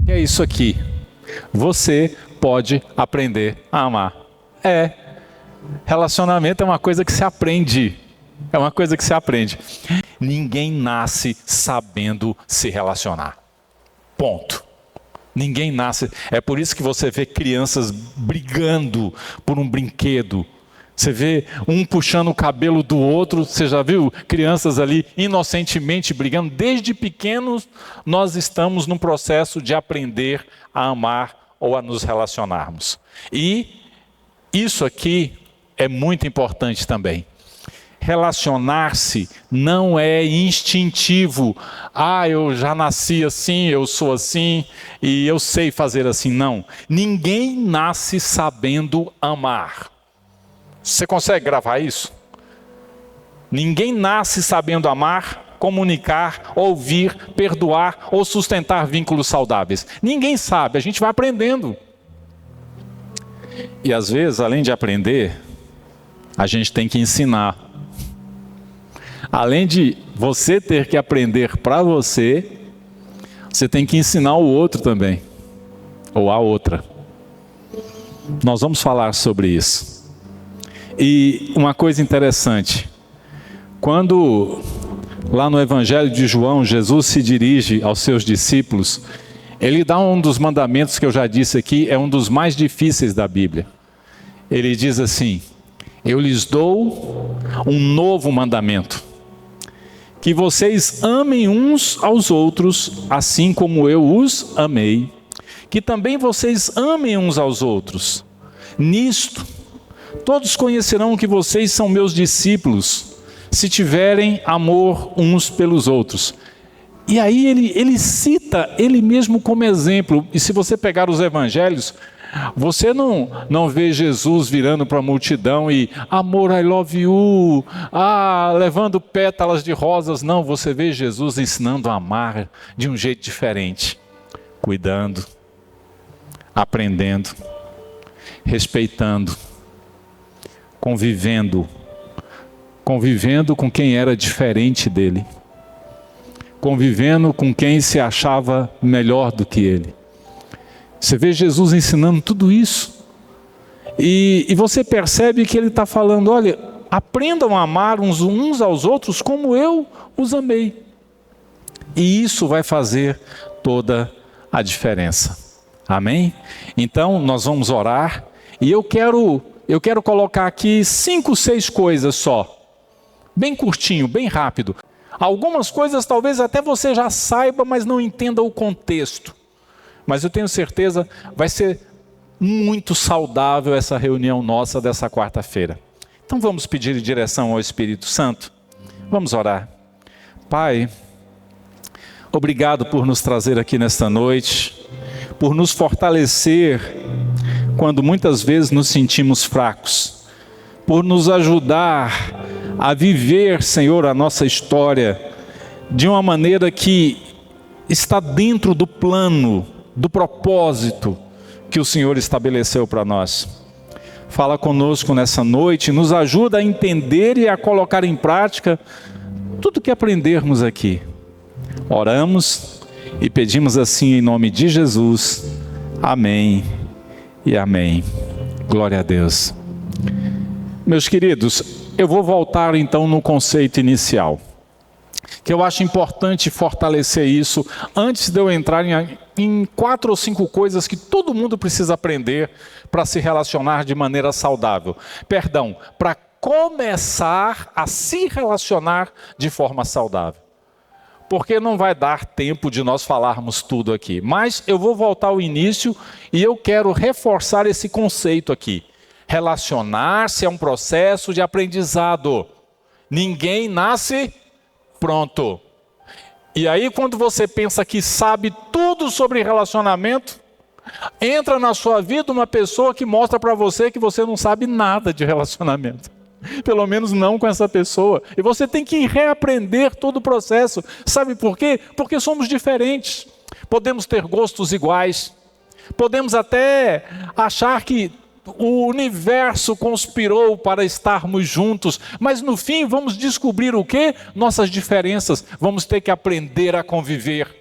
E é isso aqui. Você pode aprender a amar. Relacionamento é uma coisa que se aprende. É uma coisa que se aprende. Ninguém nasce sabendo se relacionar. Ponto. Ninguém nasce. É por isso que você vê crianças brigando por um brinquedo. Você vê um puxando o cabelo do outro. Você já viu crianças ali inocentemente brigando? Desde pequenos nós estamos num processo de aprender a amar ou a nos relacionarmos. E isso aqui é muito importante também. Relacionar-se não é instintivo. Eu já nasci assim, eu sou assim e eu sei fazer assim. Não. Ninguém nasce sabendo amar. Você consegue gravar isso? Ninguém nasce sabendo amar, comunicar, ouvir, perdoar ou sustentar vínculos saudáveis. Ninguém sabe, a gente vai aprendendo. E às vezes, além de aprender, a gente tem que ensinar. Além de você ter que aprender para você, você tem que ensinar o outro também, ou a outra. Nós vamos falar sobre isso. E uma coisa interessante, quando lá no Evangelho de João, Jesus se dirige aos seus discípulos, ele dá um dos mandamentos que eu já disse aqui, é um dos mais difíceis da Bíblia. Ele diz assim: eu lhes dou um novo mandamento, que vocês amem uns aos outros, assim como eu os amei, que também vocês amem uns aos outros. Nisto, todos conhecerão que vocês são meus discípulos, se tiverem amor uns pelos outros. E aí ele cita ele mesmo como exemplo. E se você pegar os evangelhos, você não vê Jesus virando para a multidão e amor, I love you, levando pétalas de rosas. Não, você vê Jesus ensinando a amar de um jeito diferente, cuidando, aprendendo, respeitando, convivendo com quem era diferente dele, convivendo com quem se achava melhor do que ele. Você vê Jesus ensinando tudo isso. E você percebe que ele está falando: olha, aprendam a amar uns aos outros como eu os amei. E isso vai fazer toda a diferença. Amém? Então nós vamos orar. E eu quero colocar aqui 5, 6 coisas só. Bem curtinho, bem rápido. Algumas coisas talvez até você já saiba, mas não entenda o contexto. Mas eu tenho certeza, vai ser muito saudável essa reunião nossa dessa quarta-feira. Então vamos pedir direção ao Espírito Santo. Vamos orar. Pai, obrigado por nos trazer aqui nesta noite, por nos fortalecer quando muitas vezes nos sentimos fracos, por nos ajudar a viver, Senhor, a nossa história de uma maneira que está dentro do plano, do propósito que o Senhor estabeleceu para nós. Fala conosco nessa noite, nos ajuda a entender e a colocar em prática tudo que aprendermos aqui. Oramos e pedimos assim em nome de Jesus. Amém e amém. Glória a Deus. Meus queridos, eu vou voltar então no conceito inicial, que eu acho importante fortalecer isso antes de eu entrar em 4 ou 5 coisas que todo mundo precisa aprender para se relacionar de maneira saudável. Para começar a se relacionar de forma saudável. Porque não vai dar tempo de nós falarmos tudo aqui. Mas eu vou voltar ao início e eu quero reforçar esse conceito aqui. Relacionar-se é um processo de aprendizado. Ninguém nasce pronto. E aí quando você pensa que sabe tudo sobre relacionamento, entra na sua vida uma pessoa que mostra para você que você não sabe nada de relacionamento. Pelo menos não com essa pessoa. E você tem que reaprender todo o processo. Sabe por quê? Porque somos diferentes. Podemos ter gostos iguais. Podemos até achar que o universo conspirou para estarmos juntos, mas no fim vamos descobrir o quê? Nossas diferenças. Vamos ter que aprender a conviver.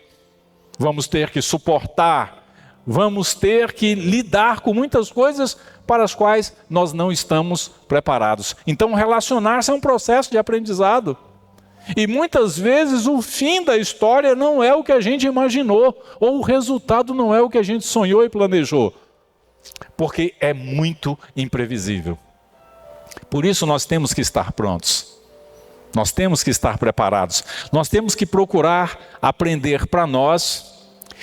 vamos ter que suportar, vamos ter que lidar com muitas coisas para as quais nós não estamos preparados. Então, relacionar-se é um processo de aprendizado. E muitas vezes o fim da história não é o que a gente imaginou, ou o resultado não é o que a gente sonhou e planejou, porque é muito imprevisível. Por isso nós temos que estar prontos, nós temos que estar preparados, nós temos que procurar aprender para nós,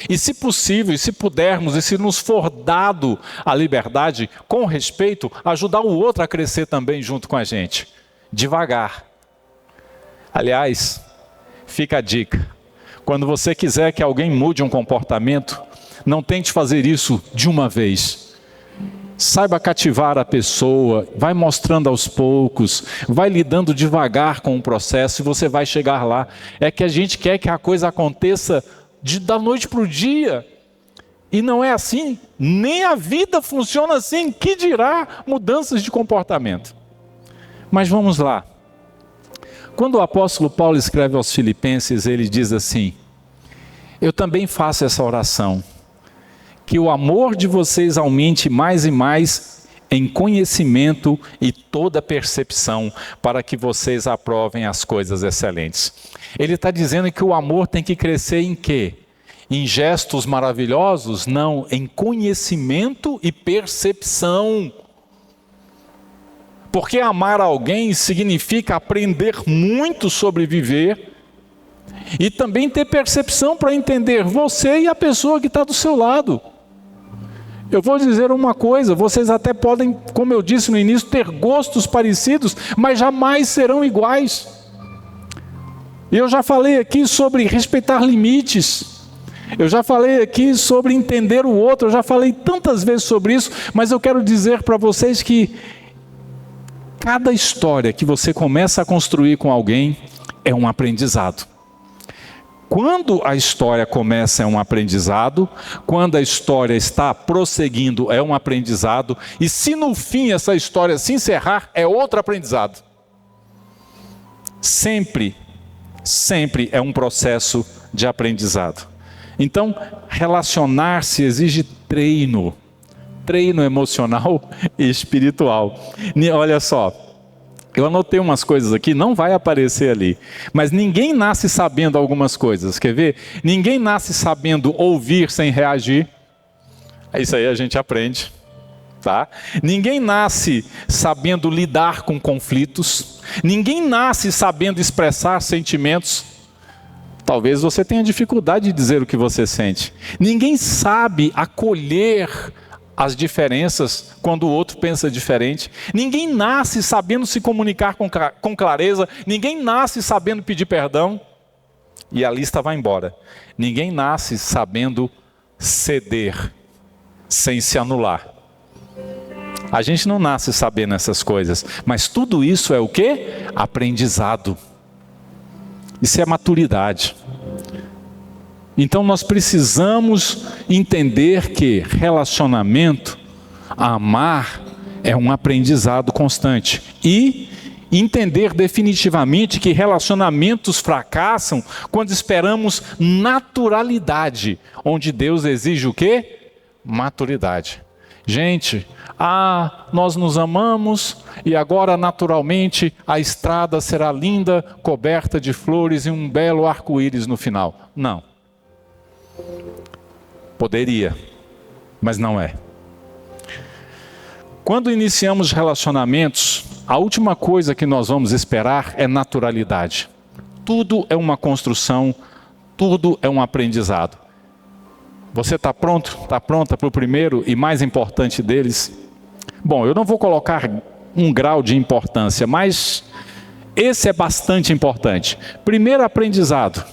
e se possível, e se pudermos, e se nos for dado a liberdade, com respeito, ajudar o outro a crescer também junto com a gente, devagar. Aliás, fica a dica, quando você quiser que alguém mude um comportamento, não tente fazer isso de uma vez. Saiba cativar a pessoa, vai mostrando aos poucos, vai lidando devagar com o processo e você vai chegar lá. É que a gente quer que a coisa aconteça da noite para o dia. E não é assim, nem a vida funciona assim, que dirá mudanças de comportamento. Mas vamos lá. Quando o apóstolo Paulo escreve aos Filipenses, ele diz assim: eu também faço essa oração, que o amor de vocês aumente mais e mais em conhecimento e toda percepção, para que vocês aprovem as coisas excelentes. Ele está dizendo que o amor tem que crescer em quê? Em gestos maravilhosos? Não, em conhecimento e percepção. Porque amar alguém significa aprender muito sobre viver e também ter percepção para entender você e a pessoa que está do seu lado. Eu vou dizer uma coisa, vocês até podem, como eu disse no início, ter gostos parecidos, mas jamais serão iguais. Eu já falei aqui sobre respeitar limites, eu já falei aqui sobre entender o outro, eu já falei tantas vezes sobre isso, mas eu quero dizer para vocês que cada história que você começa a construir com alguém é um aprendizado. Quando a história começa é um aprendizado, quando a história está prosseguindo é um aprendizado, e se no fim essa história se encerrar é outro aprendizado. Sempre é um processo de aprendizado. Então, relacionar-se exige treino emocional e espiritual. Olha só, eu anotei umas coisas aqui, não vai aparecer ali, mas ninguém nasce sabendo algumas coisas, quer ver? Ninguém nasce sabendo ouvir sem reagir, isso aí a gente aprende, tá? Ninguém nasce sabendo lidar com conflitos, ninguém nasce sabendo expressar sentimentos. Talvez você tenha dificuldade de dizer o que você sente. Ninguém sabe acolher as diferenças quando o outro pensa diferente. Ninguém nasce sabendo se comunicar com clareza. Ninguém nasce sabendo pedir perdão. E a lista vai embora. Ninguém nasce sabendo ceder sem se anular. A gente não nasce sabendo essas coisas. Mas tudo isso é o quê? Aprendizado. Isso é maturidade. Então nós precisamos entender que relacionamento, amar, é um aprendizado constante. E entender definitivamente que relacionamentos fracassam quando esperamos naturalidade, onde Deus exige o quê? Maturidade. Gente, nós nos amamos e agora naturalmente a estrada será linda, coberta de flores e um belo arco-íris no final. Não. Poderia, mas não é. Quando iniciamos relacionamentos, a última coisa que nós vamos esperar é naturalidade. Tudo é uma construção, tudo é um aprendizado. Você está pronto? Está pronta para o primeiro e mais importante deles? Bom, eu não vou colocar um grau de importância, mas esse é bastante importante. Primeiro aprendizado.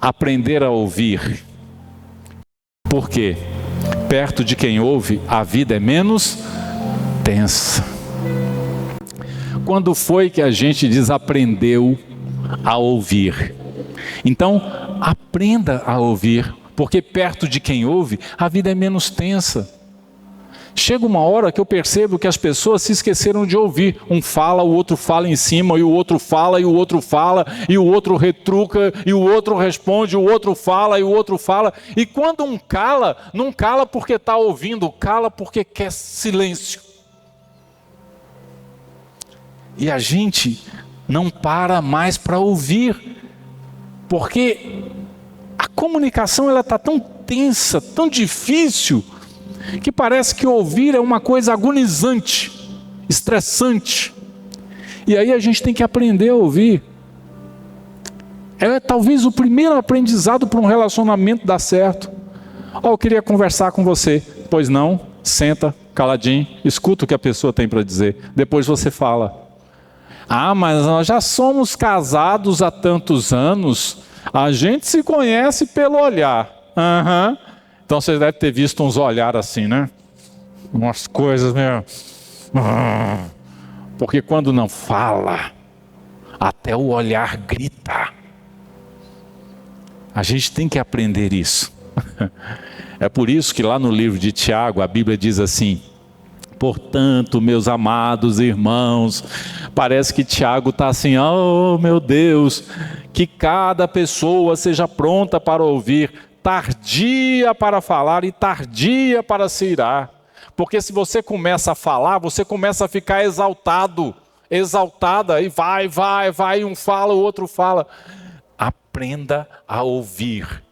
Aprender a ouvir. Por quê? Perto de quem ouve, a vida é menos tensa. Quando foi que a gente desaprendeu a ouvir? Então, aprenda a ouvir, porque perto de quem ouve, a vida é menos tensa. Chega uma hora que eu percebo que as pessoas se esqueceram de ouvir. Um fala, o outro fala em cima, e o outro fala, e o outro fala, e o outro retruca, e o outro responde, o outro fala, e o outro fala. E quando um cala, não cala porque está ouvindo, cala porque quer silêncio. E a gente não para mais para ouvir, porque a comunicação ela está tão tensa, tão difícil, que parece que ouvir é uma coisa agonizante, estressante. E aí a gente tem que aprender a ouvir. É talvez o primeiro aprendizado para um relacionamento dar certo. Eu queria conversar com você. Pois não, senta, caladinho, escuta o que a pessoa tem para dizer. Depois você fala. Mas nós já somos casados há tantos anos, a gente se conhece pelo olhar. Então você deve ter visto uns olhares assim, né? Umas coisas meio... Porque quando não fala, até o olhar grita. A gente tem que aprender isso. É por isso que lá no livro de Tiago, a Bíblia diz assim: portanto, meus amados irmãos, parece que Tiago está assim, oh meu Deus, que cada pessoa seja pronta para ouvir, tardia para falar e tardia para se irar. Porque se você começa a falar, você começa a ficar exaltado, exaltada, e vai, um fala, o outro fala. Aprenda a ouvir,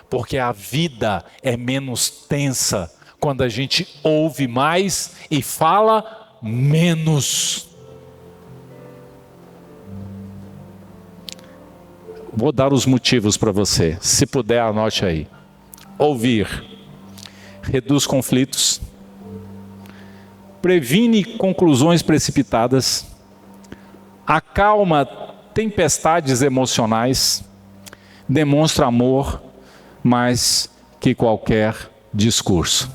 porque a vida é menos tensa quando a gente ouve mais e fala menos. Vou dar os motivos para você. Se puder, anote aí. Ouvir reduz conflitos, previne conclusões precipitadas, acalma tempestades emocionais, demonstra amor mais que qualquer discurso.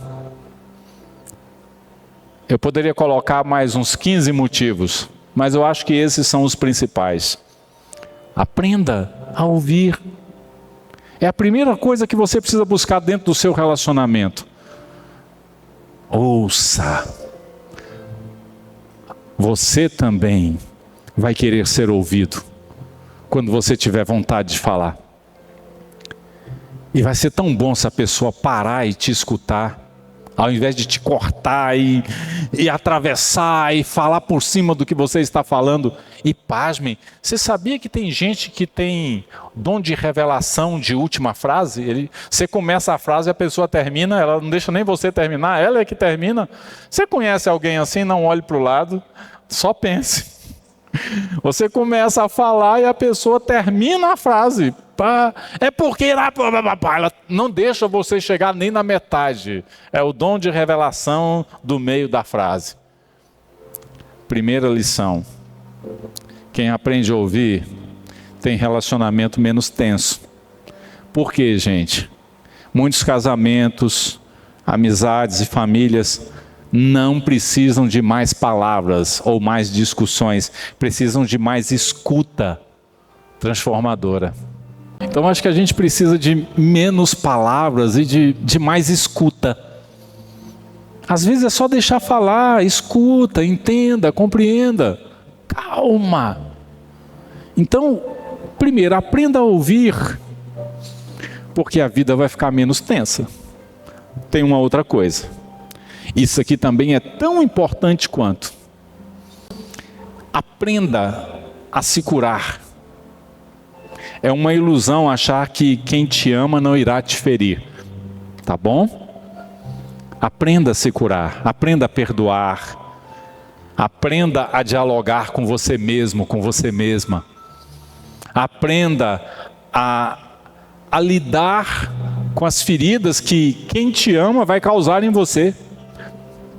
Eu poderia colocar mais uns 15 motivos, mas eu acho que esses são os principais. Aprenda a ouvir. É a primeira coisa que você precisa buscar dentro do seu relacionamento. Ouça. Você também vai querer ser ouvido quando você tiver vontade de falar. E vai ser tão bom se a pessoa parar e te escutar, ao invés de te cortar e atravessar e falar por cima do que você está falando. E pasmem, você sabia que tem gente que tem dom de revelação de última frase? Você começa a frase e a pessoa termina, ela não deixa nem você terminar, ela é que termina. Você conhece alguém assim? Não olhe para o lado, só pense. Você começa a falar e a pessoa termina a frase. É porque ela não deixa você chegar nem na metade. É o dom de revelação do meio da frase. Primeira lição: quem aprende a ouvir tem relacionamento menos tenso. Por quê, gente? Muitos casamentos, amizades e famílias não precisam de mais palavras ou mais discussões, precisam de mais escuta transformadora. Então acho que a gente precisa de menos palavras e de mais escuta. Às vezes é só deixar falar, escuta, entenda, compreenda. Calma. Então, primeiro, aprenda a ouvir, porque a vida vai ficar menos tensa. Tem uma outra coisa. Isso aqui também é tão importante quanto. Aprenda a se curar. É uma ilusão achar que quem te ama não irá te ferir. Tá bom? Aprenda a se curar, aprenda a perdoar. Aprenda a dialogar com você mesmo, com você mesma. Aprenda a lidar com as feridas que quem te ama vai causar em você.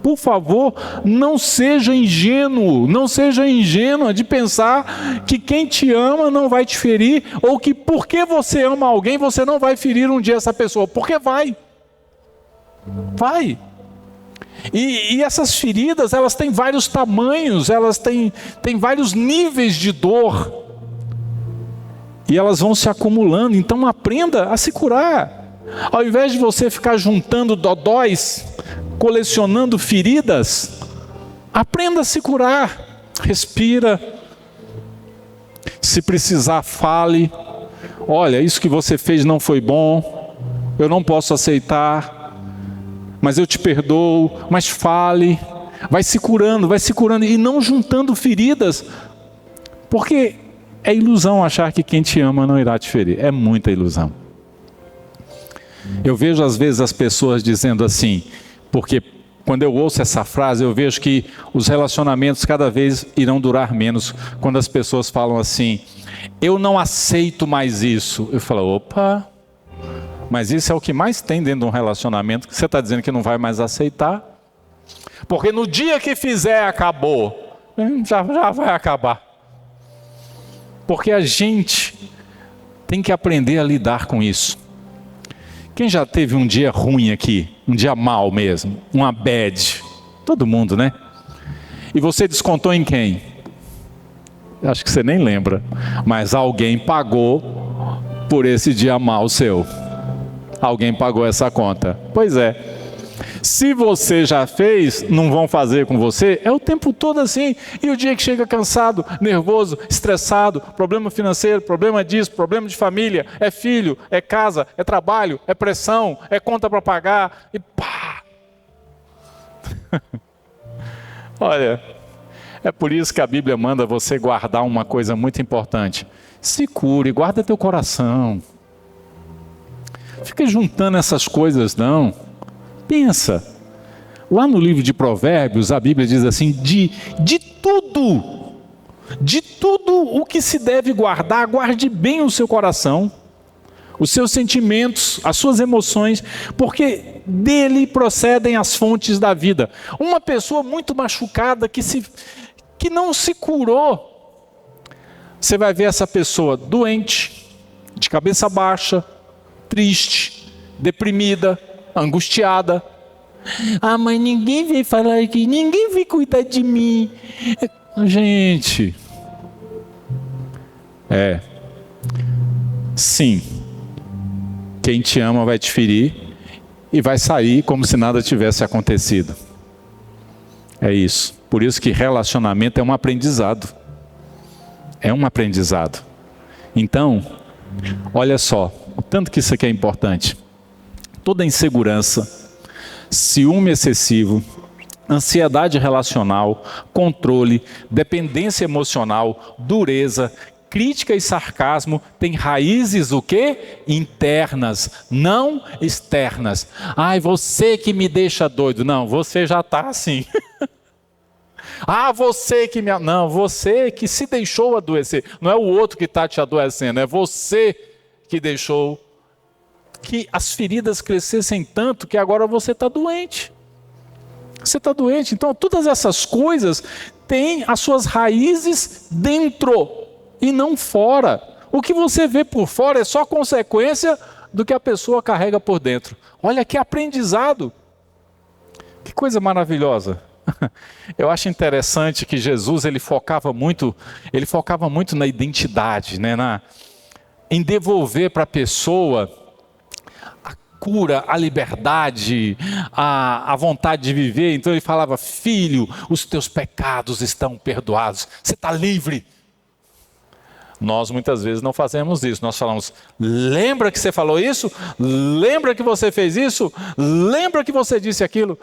Por favor, não seja ingênuo, não seja ingênua de pensar que quem te ama não vai te ferir, ou que porque você ama alguém, você não vai ferir um dia essa pessoa, porque vai. Vai. E essas feridas, elas têm vários tamanhos, elas têm vários níveis de dor, e elas vão se acumulando. Então aprenda a se curar. Ao invés de você ficar juntando dodóis, colecionando feridas, aprenda a se curar. Respira. Se precisar, fale. Olha, isso que você fez não foi bom, eu não posso aceitar, mas eu te perdoo. Mas fale. Vai se curando e não juntando feridas, porque é ilusão achar que quem te ama não irá te ferir. É muita ilusão. Eu vejo às vezes as pessoas dizendo assim, porque quando eu ouço essa frase, eu vejo que os relacionamentos cada vez irão durar menos, quando as pessoas falam assim: eu não aceito mais isso. Eu falo: opa, mas isso é o que mais tem dentro de um relacionamento, que você está dizendo que não vai mais aceitar. Porque no dia que fizer, acabou. Já vai acabar. Porque a gente tem que aprender a lidar com isso. Quem já teve um dia ruim aqui? Um dia mal mesmo? Uma bad? Todo mundo, né? E você descontou em quem? Acho que você nem lembra. Mas alguém pagou por esse dia mal seu. Alguém pagou essa conta. Pois é. Se você já fez, não vão fazer com você? É o tempo todo assim. E o dia que chega cansado, nervoso, estressado, problema financeiro, problema disso, problema de família, é filho, é casa, é trabalho, é pressão, é conta para pagar, e pá! Olha, é por isso que a Bíblia manda você guardar uma coisa muito importante. Se cure, guarda teu coração. Fica juntando essas coisas não. Pensa, lá no livro de Provérbios, a Bíblia diz assim, de tudo o que se deve guardar, guarde bem o seu coração, os seus sentimentos, as suas emoções, porque dele procedem as fontes da vida. Uma pessoa muito machucada, que não se curou, você vai ver essa pessoa doente, de cabeça baixa, triste, deprimida, angustiada. Ah, mas ninguém veio falar aqui, ninguém veio cuidar de mim. Gente, sim, quem te ama vai te ferir e vai sair como se nada tivesse acontecido. É isso. Por isso que relacionamento é um aprendizado. É um aprendizado. Então, olha só, o tanto que isso aqui é importante. Toda insegurança, ciúme excessivo, ansiedade relacional, controle, dependência emocional, dureza, crítica e sarcasmo tem raízes o quê? Internas, não externas. Ai, você que me deixa doido. Não, você já está assim. Ah, você que me... Não, você que se deixou adoecer. Não é o outro que está te adoecendo, é você que deixou que as feridas crescessem tanto que agora você está doente. Você está doente. Então, todas essas coisas têm as suas raízes dentro e não fora. O que você vê por fora é só consequência do que a pessoa carrega por dentro. Olha que aprendizado. Que coisa maravilhosa. Eu acho interessante que Jesus ele focava muito na identidade, né? Em devolver para a pessoa cura, a liberdade, a vontade de viver. Então ele falava: filho, os teus pecados estão perdoados, você está livre. Nós muitas vezes não fazemos isso, nós falamos: lembra que você falou isso? Lembra que você fez isso? Lembra que você disse aquilo?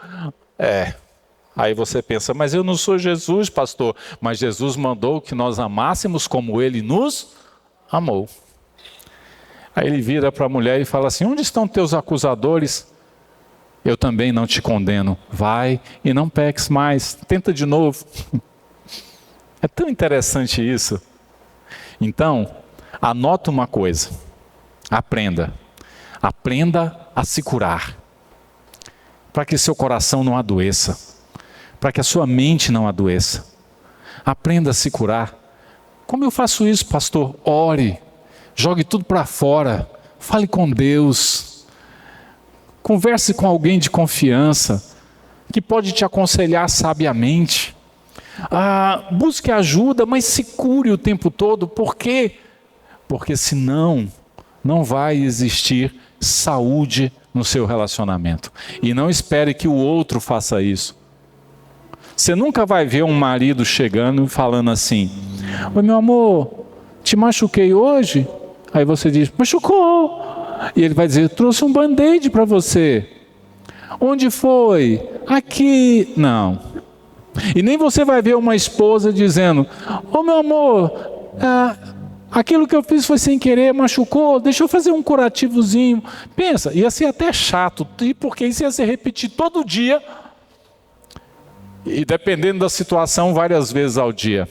Aí você pensa: mas eu não sou Jesus, pastor. Mas Jesus mandou que nós amássemos como Ele nos amou. Aí ele vira para a mulher e fala assim: onde estão teus acusadores? Eu também não te condeno. Vai e não peques mais. Tenta de novo. É tão interessante isso. Então, anota uma coisa. Aprenda. Aprenda a se curar. Para que seu coração não adoeça. Para que a sua mente não adoeça. Aprenda a se curar. Como eu faço isso, pastor? Ore. Jogue tudo para fora, fale com Deus, converse com alguém de confiança, que pode te aconselhar sabiamente. Busque ajuda, mas se cure o tempo todo. Por quê? Porque senão não vai existir saúde no seu relacionamento. E não espere que o outro faça isso. Você nunca vai ver um marido chegando e falando assim: oi, meu amor, te machuquei hoje? Aí você diz: machucou. E ele vai dizer: trouxe um band-aid para você. Onde foi? Aqui. Não. E nem você vai ver uma esposa dizendo: ô meu amor, aquilo que eu fiz foi sem querer, machucou, deixa eu fazer um curativozinho. Pensa, ia ser até chato, porque isso ia se repetir todo dia. E dependendo da situação, várias vezes ao dia.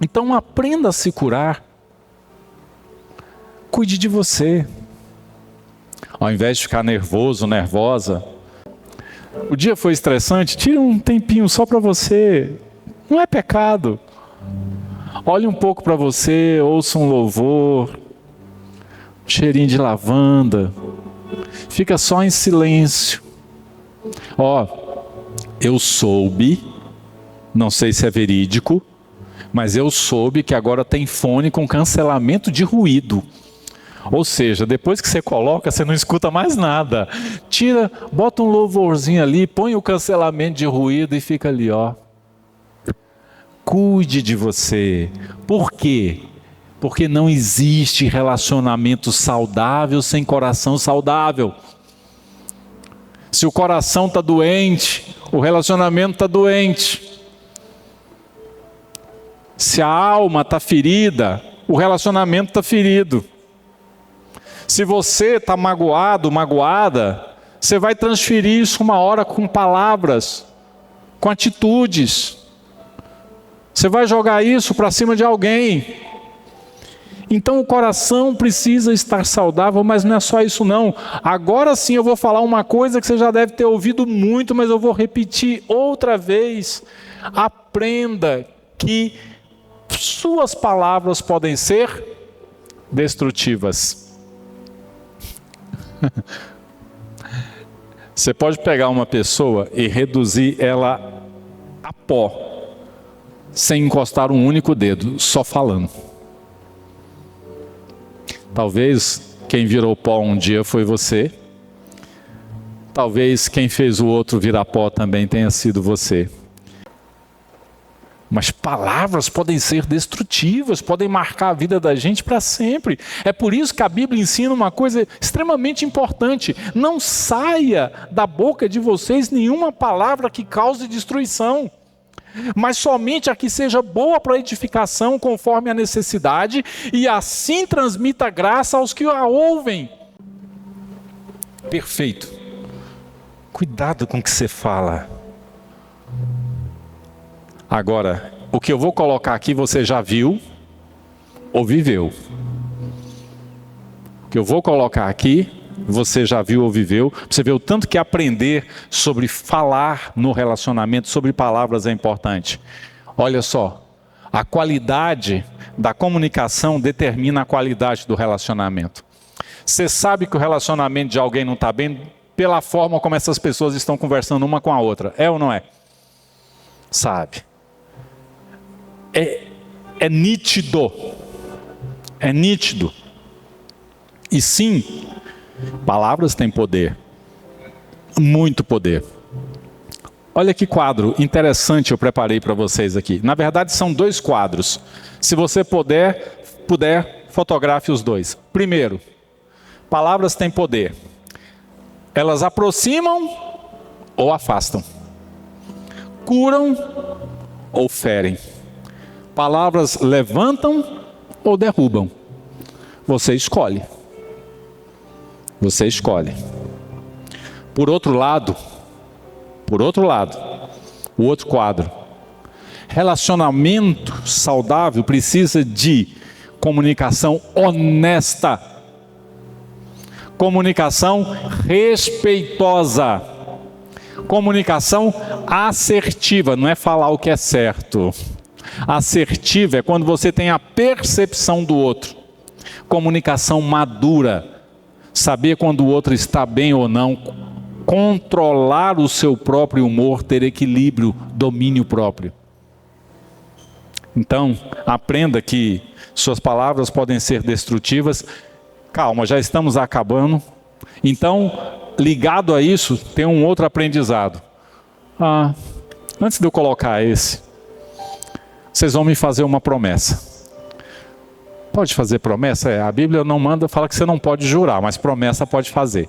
Então aprenda a se curar. Cuide de você. Ao invés de ficar nervoso, nervosa. O dia foi estressante, tire um tempinho só para você. Não é pecado. Olhe um pouco para você, ouça um louvor, um cheirinho de lavanda. Fica só em silêncio. Eu soube, não sei se é verídico, mas eu soube que agora tem fone com cancelamento de ruído. Ou seja, depois que você coloca, você não escuta mais nada. Tira, bota um louvorzinho ali, põe o cancelamento de ruído e fica ali, Cuide de você. Por quê? Porque não existe relacionamento saudável sem coração saudável. Se o coração está doente, o relacionamento está doente. Se a alma está ferida, o relacionamento está ferido. Se você está magoado, magoada, você vai transferir isso uma hora com palavras, com atitudes. Você vai jogar isso para cima de alguém. Então o coração precisa estar saudável, mas não é só isso não. Agora sim eu vou falar uma coisa que você já deve ter ouvido muito, mas eu vou repetir outra vez. Aprenda que suas palavras podem ser destrutivas. Você pode pegar uma pessoa e reduzir ela a pó, sem encostar um único dedo, só falando. Talvez quem virou pó um dia foi você. Talvez quem fez o outro virar pó também tenha sido você. Mas palavras podem ser destrutivas, podem marcar a vida da gente para sempre. É por isso que a Bíblia ensina uma coisa extremamente importante: não saia da boca de vocês nenhuma palavra que cause destruição, mas somente a que seja boa para edificação conforme a necessidade, e assim transmita graça aos que a ouvem. Perfeito. Cuidado com o que você fala. Agora, o que eu vou colocar aqui você já viu ou viveu. O que eu vou colocar aqui você já viu ou viveu. Você vê o tanto que aprender sobre falar no relacionamento, sobre palavras é importante. Olha só, a qualidade da comunicação determina a qualidade do relacionamento. Você sabe que o relacionamento de alguém não está bem pela forma como essas pessoas estão conversando uma com a outra. É ou não é? Sabe. É nítido. É nítido. E sim, palavras têm poder. Muito poder. Olha que quadro interessante eu preparei para vocês aqui. Na verdade são dois quadros. Se você puder, fotografe os dois. Primeiro, palavras têm poder. Elas aproximam ou afastam. Curam ou ferem. Palavras levantam ou derrubam. Você escolhe. Você escolhe. Por outro lado, o outro quadro. Relacionamento saudável precisa de comunicação honesta. Comunicação respeitosa. Comunicação assertiva, não é falar o que é certo. Assertiva é quando você tem a percepção do outro. Comunicação madura, saber quando o outro está bem ou não, controlar o seu próprio humor, ter equilíbrio, domínio próprio. Então, aprenda que suas palavras podem ser destrutivas. Calma, já estamos acabando. Então, ligado a isso, tem um outro aprendizado. Antes de eu colocar esse, vocês vão me fazer uma promessa. Pode fazer promessa? A Bíblia não manda, fala que você não pode jurar, mas promessa pode fazer.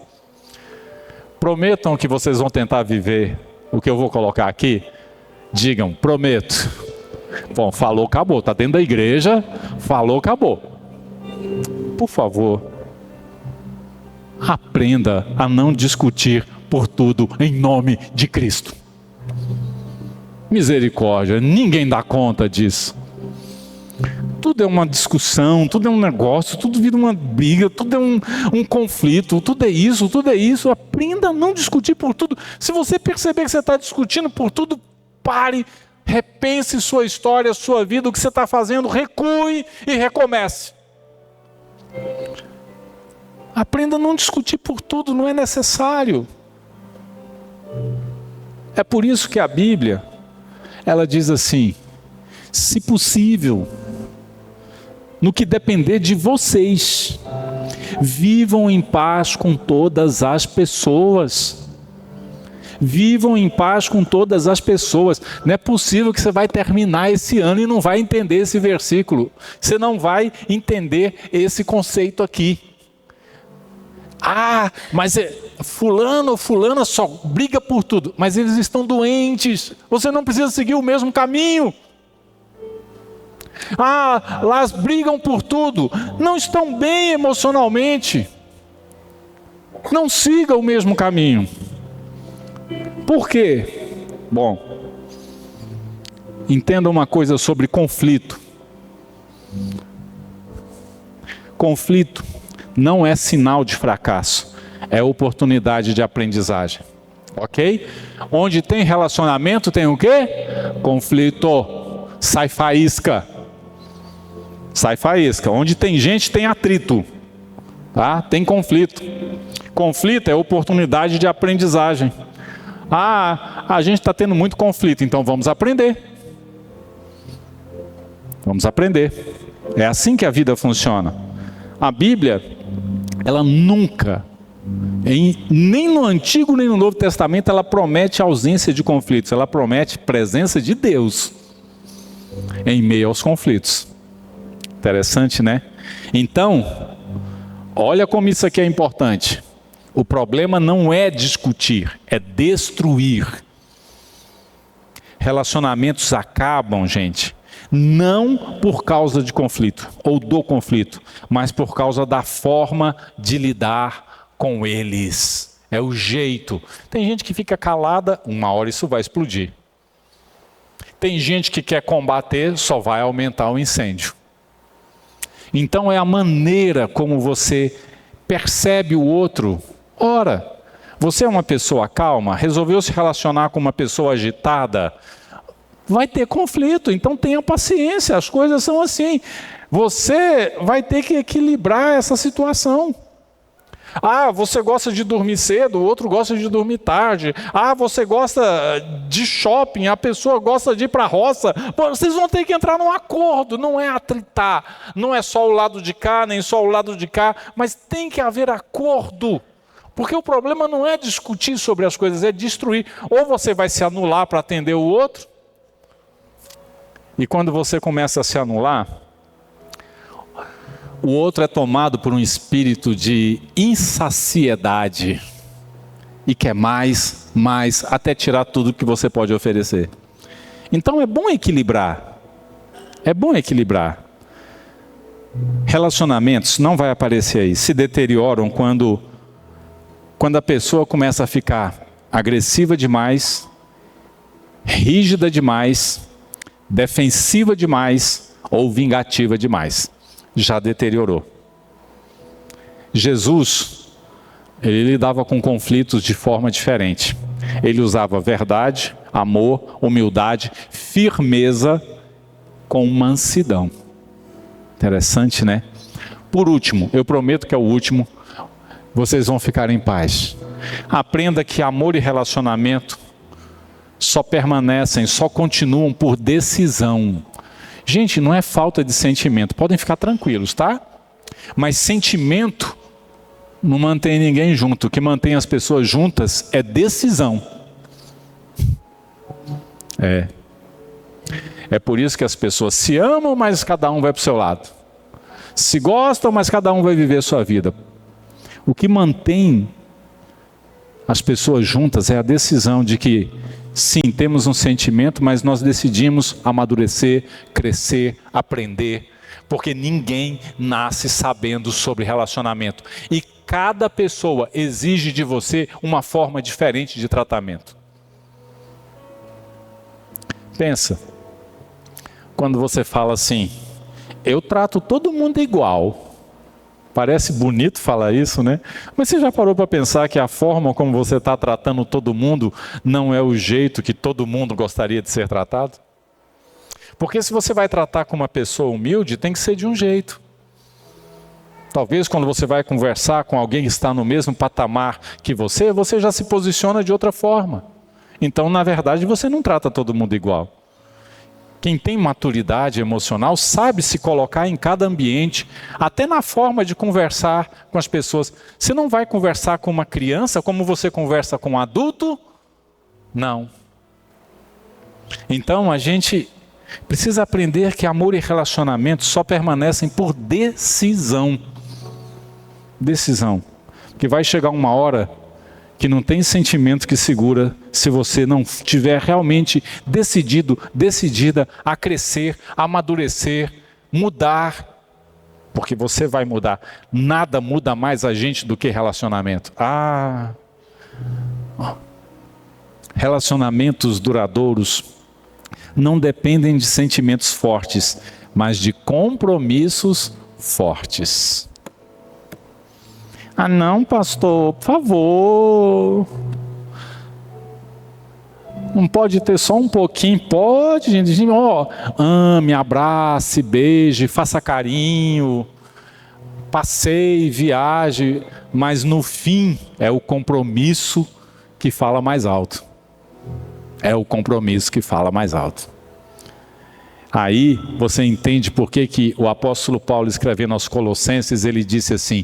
Prometam que vocês vão tentar viver o que eu vou colocar aqui. Digam, prometo. Bom, falou, acabou. Está dentro da igreja, falou, acabou. Por favor, aprenda a não discutir por tudo em nome de Cristo. Misericórdia, ninguém dá conta disso. Tudo é uma discussão, tudo é um negócio, tudo vira uma briga, tudo é um conflito, tudo é isso. Aprenda a não discutir por tudo. Se você perceber que você está discutindo por tudo, pare, repense sua história, sua vida, o que você está fazendo, recue e recomece. Aprenda a não discutir por tudo, não é necessário. É por isso que a Bíblia, ela diz assim, se possível, no que depender de vocês, vivam em paz com todas as pessoas. Vivam em paz com todas as pessoas. Não é possível que você vai terminar esse ano e não vai entender esse versículo. Você não vai entender esse conceito aqui. Mas fulano ou fulana só briga por tudo. Mas eles estão doentes. Você não precisa seguir o mesmo caminho. Lá brigam por tudo. Não estão bem emocionalmente. Não siga o mesmo caminho. Por quê? Bom, entenda uma coisa sobre conflito. Conflito não é sinal de fracasso, é oportunidade de aprendizagem. Ok? Onde tem relacionamento tem o quê? Conflito. Sai faísca. Sai faísca. Onde tem gente tem atrito. Tá? Tem conflito. Conflito é oportunidade de aprendizagem. A gente está tendo muito conflito, então vamos aprender. Vamos aprender. É assim que a vida funciona. A Bíblia, ela nunca, nem no Antigo nem no Novo Testamento, ela promete ausência de conflitos. Ela promete presença de Deus em meio aos conflitos. Interessante, né? Então, olha como isso aqui é importante. O problema não é discutir, é destruir. Relacionamentos acabam, gente, não por causa de conflito ou do conflito, mas por causa da forma de lidar com eles. É o jeito. Tem gente que fica calada, uma hora isso vai explodir. Tem gente que quer combater, só vai aumentar o incêndio. Então é a maneira como você percebe o outro. Ora, você é uma pessoa calma, resolveu se relacionar com uma pessoa agitada, vai ter conflito, então tenha paciência, as coisas são assim. Você vai ter que equilibrar essa situação. Você gosta de dormir cedo, o outro gosta de dormir tarde. Você gosta de shopping, a pessoa gosta de ir para a roça. Vocês vão ter que entrar num acordo, não é atritar. Não é só o lado de cá, nem só o lado de cá, mas tem que haver acordo. Porque o problema não é discutir sobre as coisas, é destruir. Ou você vai se anular para atender o outro. E quando você começa a se anular, o outro é tomado por um espírito de insaciedade. E quer mais, até tirar tudo que você pode oferecer. Então é bom equilibrar. É bom equilibrar. Relacionamentos, não vai aparecer aí, se deterioram quando a pessoa começa a ficar agressiva demais, rígida demais, defensiva demais ou vingativa demais. Já deteriorou. Jesus, ele lidava com conflitos de forma diferente. Ele usava verdade, amor, humildade, firmeza com mansidão. Interessante, né? Por último, eu prometo que é o último, vocês vão ficar em paz. Aprenda que amor e relacionamento só permanecem, só continuam por decisão. Gente, não é falta de sentimento, podem ficar tranquilos, tá? Mas sentimento não mantém ninguém junto. O que mantém as pessoas juntas é decisão. É por isso que as pessoas se amam, mas cada um vai para o seu lado. Se gostam, mas cada um vai viver a sua vida. O que mantém as pessoas juntas é a decisão de que, sim, temos um sentimento, mas nós decidimos amadurecer, crescer, aprender, porque ninguém nasce sabendo sobre relacionamento. E cada pessoa exige de você uma forma diferente de tratamento. Pensa, quando você fala assim, eu trato todo mundo igual. Parece bonito falar isso, né? Mas você já parou para pensar que a forma como você está tratando todo mundo não é o jeito que todo mundo gostaria de ser tratado? Porque se você vai tratar com uma pessoa humilde, tem que ser de um jeito. Talvez quando você vai conversar com alguém que está no mesmo patamar que você já se posiciona de outra forma. Então, na verdade, você não trata todo mundo igual. Quem tem maturidade emocional sabe se colocar em cada ambiente, até na forma de conversar com as pessoas. Você não vai conversar com uma criança como você conversa com um adulto? Não. Então a gente precisa aprender que amor e relacionamento só permanecem por decisão. Decisão. Porque vai chegar uma hora que não tem sentimento que segura se você não tiver realmente decidida a crescer, a amadurecer, mudar, porque você vai mudar. Nada muda mais a gente do que relacionamento. Relacionamentos duradouros não dependem de sentimentos fortes, mas de compromissos fortes. Não, pastor, por favor. Não pode ter só um pouquinho? Pode, gente. Ame, abrace, beije, faça carinho, passeie, viaje, mas no fim é o compromisso que fala mais alto. É o compromisso que fala mais alto. Aí você entende por que o apóstolo Paulo, escrevendo aos Colossenses, ele disse assim: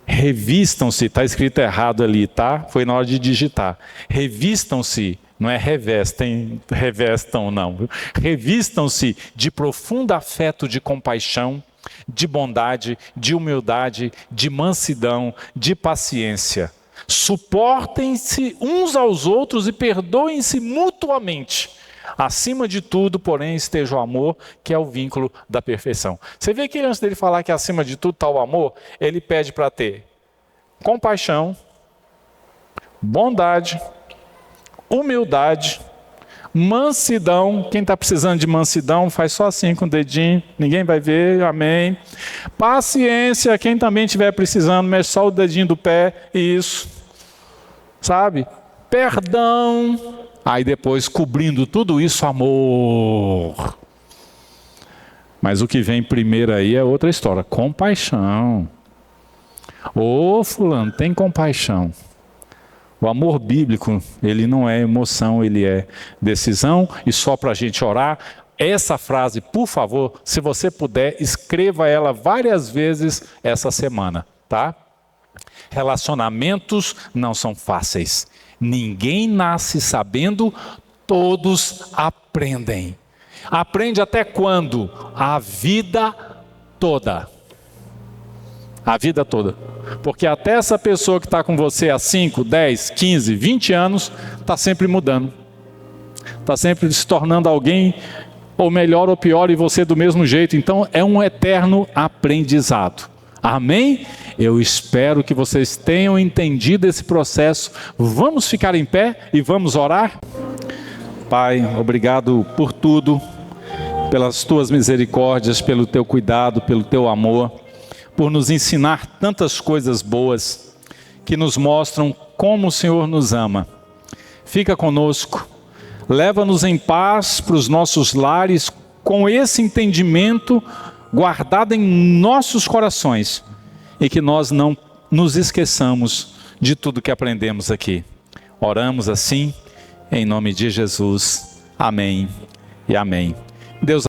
revistam-se, está escrito errado ali, tá? Foi na hora de digitar. Revistam-se, não é revestam não. Revistam-se de profundo afeto de compaixão, de bondade, de humildade, de mansidão, de paciência. Suportem-se uns aos outros e perdoem-se mutuamente. Acima de tudo, porém, esteja o amor, que é o vínculo da perfeição. Você vê que antes dele falar que acima de tudo está o amor, ele pede para ter compaixão, bondade, humildade, mansidão. Quem está precisando de mansidão, faz só assim com o dedinho, ninguém vai ver, amém. Paciência, quem também estiver precisando, mexe só o dedinho do pé, isso, sabe? Perdão. Aí depois, cobrindo tudo isso, amor. Mas o que vem primeiro aí é outra história. Compaixão. Ô fulano, tem compaixão. O amor bíblico, ele não é emoção, ele é decisão. E só para a gente orar, essa frase, por favor, se você puder, escreva ela várias vezes essa semana, tá? Relacionamentos não são fáceis. Ninguém nasce sabendo, todos aprendem. Aprende até quando? A vida toda. A vida toda. Porque até essa pessoa que está com você há 5, 10, 15, 20 anos, está sempre mudando. Está sempre se tornando alguém, ou melhor ou pior, e você do mesmo jeito. Então é um eterno aprendizado. Amém? Eu espero que vocês tenham entendido esse processo. Vamos ficar em pé e vamos orar? Pai, obrigado por tudo, pelas tuas misericórdias, pelo teu cuidado, pelo teu amor, por nos ensinar tantas coisas boas que nos mostram como o Senhor nos ama. Fica conosco, leva-nos em paz para os nossos lares, com esse entendimento guardado em nossos corações, e que nós não nos esqueçamos de tudo que aprendemos aqui. Oramos assim, em nome de Jesus. Amém e amém. Deus